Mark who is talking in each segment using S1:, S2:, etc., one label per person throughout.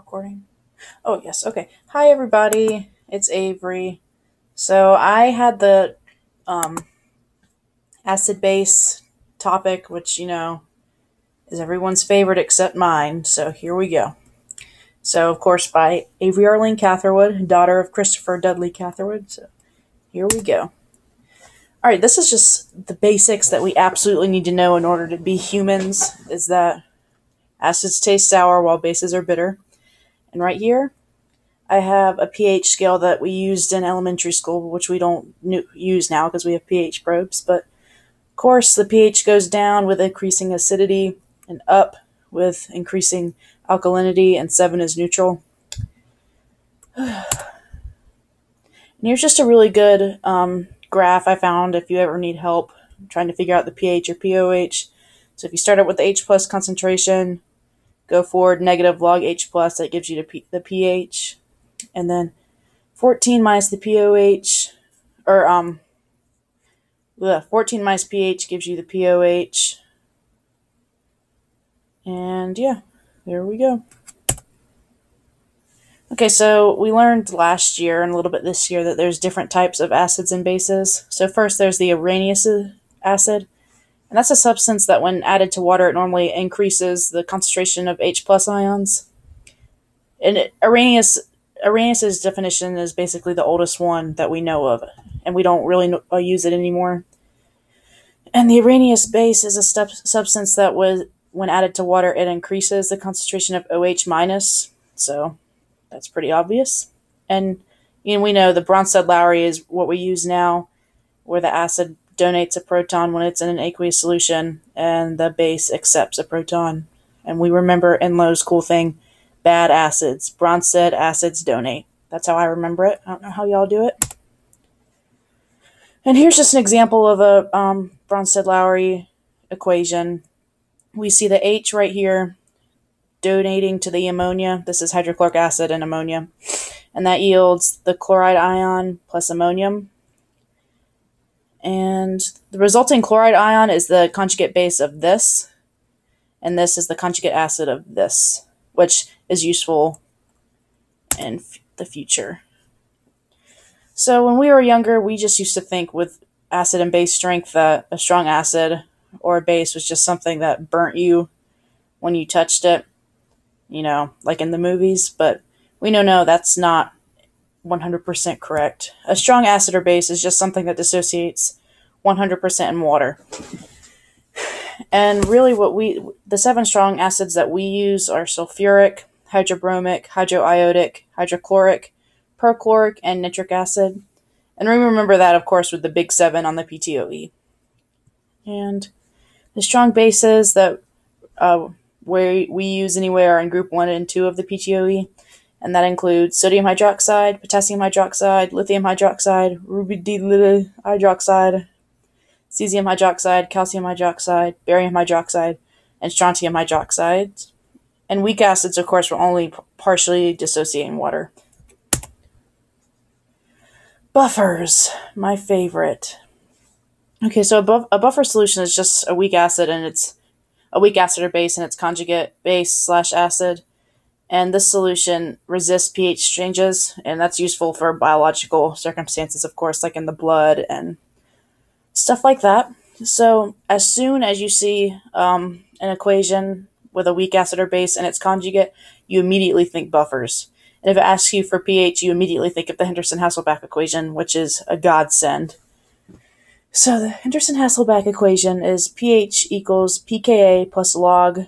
S1: recording? Oh, yes. Okay. Hi, everybody. It's Avery. So I had the um, acid base topic, which, is everyone's favorite except mine. So here we go. So, of course, by Avery Arlene Catherwood, daughter of Christopher Dudley Catherwood. So here we go. All right, this is just the basics that we absolutely need to know in order to be humans, is that acids taste sour while bases are bitter. And right here, I have a pH scale that we used in elementary school, which we don't use now because we have pH probes. But of course, the pH goes down with increasing acidity and up with increasing alkalinity, and 7 is neutral. And here's just a really good graph I found if you ever need help trying to figure out the pH or pOH. So if you start out with the H plus concentration, go forward negative log H plus, that gives you the pH. And then 14 minus the pOH, or 14 minus pH gives you the pOH. And yeah, there we go. Okay, so we learned last year and a little bit this year that there's different types of acids and bases. So first there's the Arrhenius acid, and that's a substance that when added to water it normally increases the concentration of H plus ions. And Arrhenius's definition is basically the oldest one that we know of, and we don't really use it anymore. And the Arrhenius base is a substance that when added to water, it increases the concentration of OH minus. So that's pretty obvious. And we know the Bronsted-Lowry is what we use now, where the acid donates a proton when it's in an aqueous solution, and the base accepts a proton. And we remember Enlow's cool thing, bad acids, Bronsted acids donate. That's how I remember it. I don't know how y'all do it. And here's just an example of a Bronsted-Lowry equation. We see the H right here donating to the ammonia. This is hydrochloric acid and ammonia. And that yields the chloride ion plus ammonium. And the resulting chloride ion is the conjugate base of this. And this is the conjugate acid of this, which is useful in the future. So when we were younger, we just used to think with acid and base strength that a strong acid or a base was just something that burnt you when you touched it, like in the movies. But we know, no, that's not 100% correct. A strong acid or base is just something that dissociates 100% in water. And really the 7 strong acids that we use are sulfuric, hydrobromic, hydroiodic, hydrochloric, perchloric, and nitric acid. And remember that, of course, with the big 7 on the PTOE. And the strong bases that we use anyway are in group 1 and 2 of the PTOE. And that includes sodium hydroxide, potassium hydroxide, lithium hydroxide, rubidium hydroxide, cesium hydroxide, calcium hydroxide, barium hydroxide, and strontium hydroxide. And weak acids, of course, will only partially dissociate in water. Buffers, my favorite. Okay, so a buffer solution is just a weak acid or base and its conjugate base / acid. And this solution resists pH changes, and that's useful for biological circumstances, of course, like in the blood and stuff like that. So as soon as you see an equation with a weak acid or base and its conjugate, you immediately think buffers. And if it asks you for pH, you immediately think of the Henderson-Hasselbalch equation, which is a godsend. So the Henderson-Hasselbalch equation is pH equals pKa plus log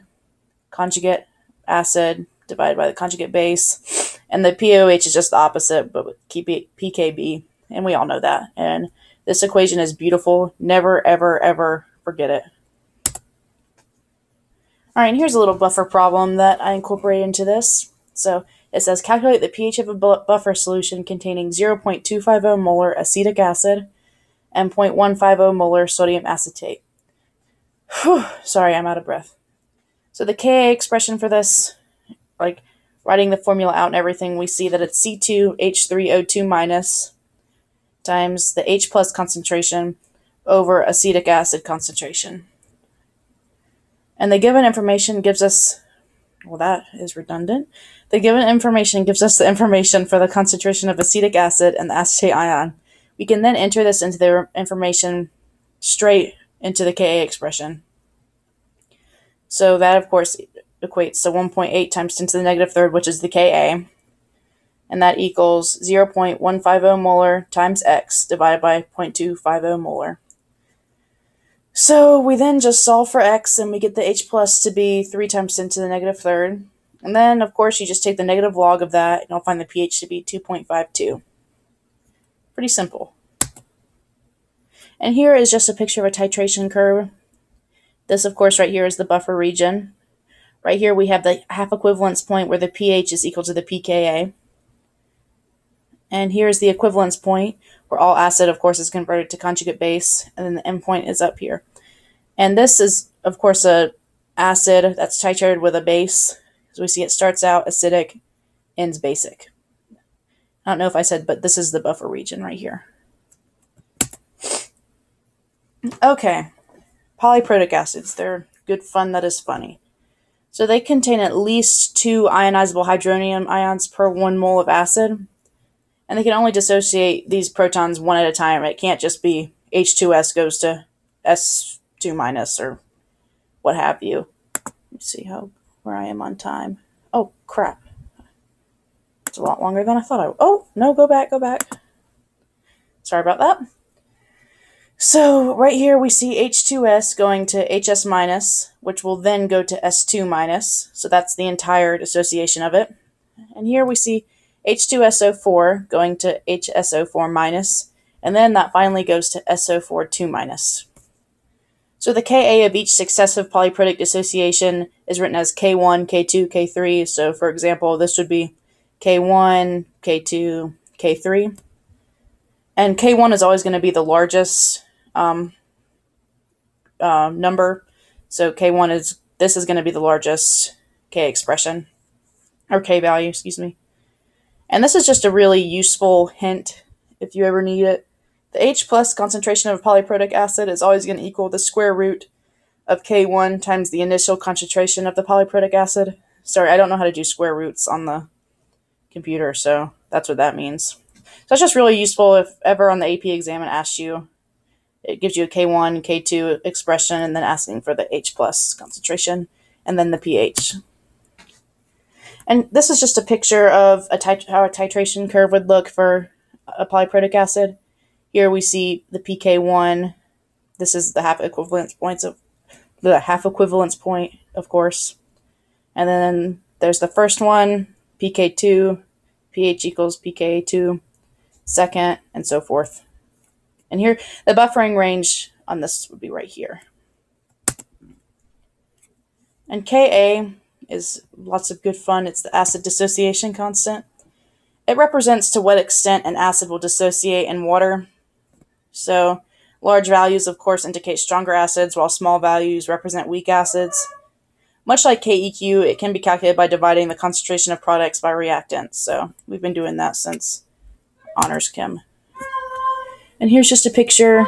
S1: conjugate acid divided by the conjugate base. And the pOH is just the opposite, but with pKb. And we all know that. And this equation is beautiful. Never, ever, ever forget it. All right, and here's a little buffer problem that I incorporated into this. So it says calculate the pH of a buffer solution containing 0.250 molar acetic acid and 0.150 molar sodium acetate. Whew, sorry, I'm out of breath. So the Ka expression for this, like writing the formula out and everything, we see that it's C2H3O2 minus times the H plus concentration over acetic acid concentration. And the given information gives us Well, that is redundant. The given information gives us the information for the concentration of acetic acid and the acetate ion. We can then enter this into the information straight into the Ka expression. So that, of course, equates to 1.8 times 10 to the negative third, which is the Ka. And that equals 0.150 molar times x divided by 0.250 molar. So we then just solve for x, and we get the H plus to be 3 times 10 to the negative third. And then, of course, you just take the negative log of that, and you'll find the pH to be 2.52. Pretty simple. And here is just a picture of a titration curve. This, of course, right here is the buffer region. Right here we have the half equivalence point where the pH is equal to the pKa. And here's the equivalence point where all acid, of course, is converted to conjugate base, and then the endpoint is up here. And this is, of course, a acid that's titrated with a base. So we see it starts out acidic, ends basic. I don't know if I said, but this is the buffer region right here. Okay, polyprotic acids. They're good fun that is funny. So they contain at least 2 ionizable hydronium ions per 1 mole of acid. And they can only dissociate these protons one at a time. It can't just be H2S goes to S2 minus or what have you. Let me see where I am on time. Oh, crap. It's a lot longer than I thought I would. Oh, no, go back. Sorry about that. So right here we see H2S going to HS minus, which will then go to S2 minus. So that's the entire dissociation of it. And here we see H2SO4 going to HSO4 minus, and then that finally goes to SO4 2 minus. So the Ka of each successive polyprotic dissociation is written as K1, K2, K3. So for example, this would be K1, K2, K3. And K1 is always going to be the largest number. So K1 this is going to be the largest K expression, or K value, excuse me. And this is just a really useful hint if you ever need it. The H plus concentration of a polyprotic acid is always going to equal the square root of K1 times the initial concentration of the polyprotic acid. Sorry, I don't know how to do square roots on the computer, so that's what that means. So it's just really useful if ever on the AP exam it asks you, it gives you a K1, K2 expression, and then asking for the H plus concentration, and then the pH. And this is just a picture of how a titration curve would look for a polyprotic acid. Here we see the pK1. This is the half equivalence point, of course. And then there's the first one, pK2, pH equals pKa2, second, and so forth. And here, the buffering range on this would be right here. And Ka is lots of good fun. It's the acid dissociation constant. It represents to what extent an acid will dissociate in water. So large values, of course, indicate stronger acids, while small values represent weak acids. Much like KEQ, it can be calculated by dividing the concentration of products by reactants. So we've been doing that since honors chem. And here's just a picture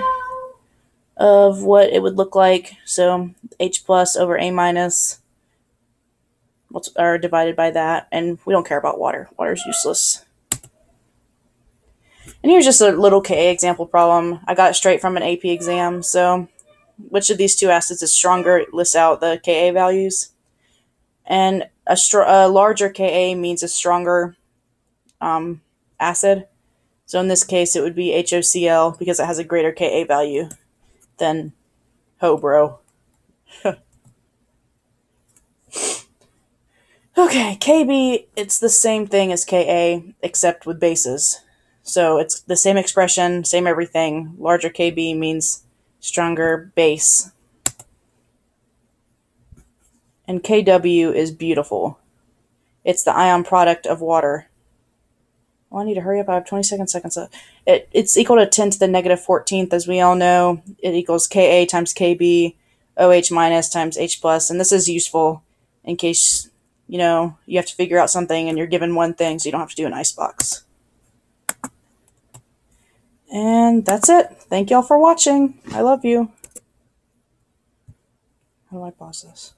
S1: of what it would look like. So H plus over A minus are divided by that, and we don't care about water. Water is useless. And here's just a little Ka example problem. I got it straight from an AP exam. So which of these 2 acids is stronger? It lists out the Ka values. And a larger Ka means a stronger acid. So in this case, it would be HOCl because it has a greater Ka value than Hobro. Okay, Kb, it's the same thing as Ka, except with bases. So it's the same expression, same everything. Larger Kb means stronger base. And Kw is beautiful. It's the ion product of water. Well, I need to hurry up. I have 27 seconds left. It's equal to 10 to the negative 14th, as we all know. It equals Ka times Kb, OH minus times H plus. And this is useful in case, you have to figure out something and you're given one thing, so you don't have to do an icebox. And that's it. Thank y'all for watching. I love you. How do I pause this?